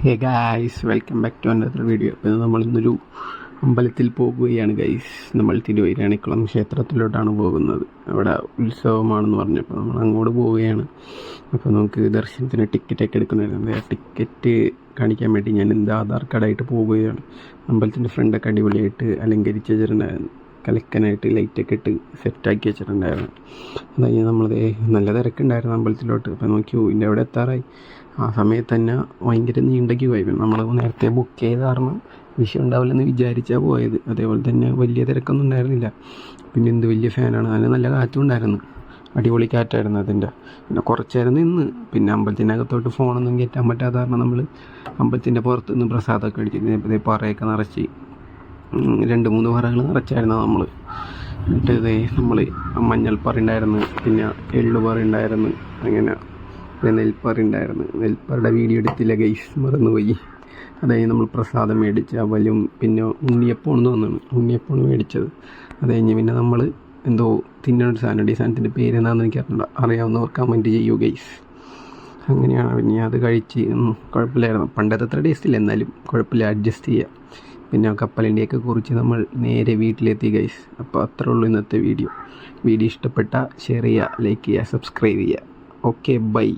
Hey guys, welcome back to another video. അപ്പോൾ നമ്മൾ ഇന്നൊരു അമ്പലത്തിൽ പോകുകയാണ് ഗൈസ്. നമ്മൾ തിരുവൈരാണിക്കുളം ക്ഷേത്രത്തിലോട്ടാണ് പോകുന്നത്. അവിടെ ഉത്സവമാണെന്ന് പറഞ്ഞപ്പോൾ നമ്മൾ അങ്ങോട്ട് പോവുകയാണ്. അപ്പോൾ നമുക്ക് ദർശനത്തിന് ടിക്കറ്റൊക്കെ എടുക്കുന്നുണ്ട്. ആ ടിക്കറ്റ് കാണിക്കാൻ വേണ്ടി ഞാൻ എൻ്റെ ആധാർ കാർഡായിട്ട് പോവുകയാണ്. അമ്പലത്തിൻ്റെ ഫ്രണ്ടൊക്കെ അടിപൊളിയായിട്ട് അലങ്കരിച്ച് വെച്ചിട്ടുണ്ടായിരുന്നു. കലക്കനായിട്ട് ലൈറ്റൊക്കെ ഇട്ട് സെറ്റാക്കി വെച്ചിട്ടുണ്ടായിരുന്നു. അത് കഴിഞ്ഞ് നമ്മളത് നല്ല തിരക്കുണ്ടായിരുന്നു അമ്പലത്തിലോട്ട്. അപ്പോൾ നോക്കിയോ, ഇതിൻ്റെ അവിടെ എത്താറായി. ആ സമയത്ത് തന്നെ ഭയങ്കര നീണ്ട ക്യൂ ആയി. നമ്മൾ നേരത്തെ ബുക്ക് ചെയ്ത കാരണം വിഷയം ഉണ്ടാവില്ലെന്ന് വിചാരിച്ചാൽ പോയത്. അതേപോലെ തന്നെ വലിയ തിരക്കൊന്നും ഉണ്ടായിരുന്നില്ല. പിന്നെ എന്ത് വലിയ ഫാനാണ്, അതിന് നല്ല കാറ്റും ഉണ്ടായിരുന്നു. അടിപൊളി കാറ്റായിരുന്നു അതിൻ്റെ. പിന്നെ കുറച്ച് നേരം നിന്ന് പിന്നെ അമ്പലത്തിൻ്റെ അകത്തോട്ട് ഫോണൊന്നും കയറ്റാൻ പറ്റാത്ത കാരണം നമ്മൾ അമ്പലത്തിൻ്റെ പുറത്ത് നിന്ന് പ്രസാദമൊക്കെ അടിച്ചു. ഇതേ പറയൊക്കെ നിറച്ച് 2-3 പറകൾ നിറച്ചായിരുന്നു നമ്മൾ. എന്നിട്ട് ഇതേ നമ്മൾ മഞ്ഞൾപ്പറ ഉണ്ടായിരുന്നു, പിന്നെ എള്ളുപറ ഉണ്ടായിരുന്നു, അങ്ങനെ പിന്നെ നെൽപ്പറ ഉണ്ടായിരുന്നു. നെൽപ്പറയുടെ വീഡിയോ എടുത്തില്ല ഗൈസ്, മറന്നുപോയി. അതായത് നമ്മൾ പ്രസാദം മേടിച്ച് അവലും പിന്നെ ഉണ്ണിയപ്പമാണ് തോന്നുന്നു, ഉണ്ണിയപ്പമാണ് മേടിച്ചത്. അത് കഴിഞ്ഞ് പിന്നെ നമ്മൾ എന്തോ തിന്നൊരു സാധനമുണ്ട്. ഈ സാധനത്തിൻ്റെ പേര് എന്താണെന്ന് എനിക്ക് അറിയാവുന്നവർ കമൻറ്റ് ചെയ്യൂ ഗൈസ്. അങ്ങനെയാണ്. പിന്നെ അത് കഴിച്ച് കുഴപ്പമില്ലായിരുന്നു. പണ്ടത്തെ അത്ര ടേസ്റ്റ് ഇല്ല, എന്നാലും കുഴപ്പമില്ല, അഡ്ജസ്റ്റ് ചെയ്യാം. പിന്നെ കപ്പലണ്ടിയൊക്കെ കുറിച്ച് നമ്മൾ നേരെ വീട്ടിലെത്തി ഗൈസ്. അപ്പോൾ അത്രേ ഉള്ളൂ ഇന്നത്തെ വീഡിയോ. വീഡിയോ ഇഷ്ടപ്പെട്ടാൽ ഷെയർ ചെയ്യുക, ലൈക്ക് ചെയ്യുക, സബ്സ്ക്രൈബ് ചെയ്യുക. Okay, by.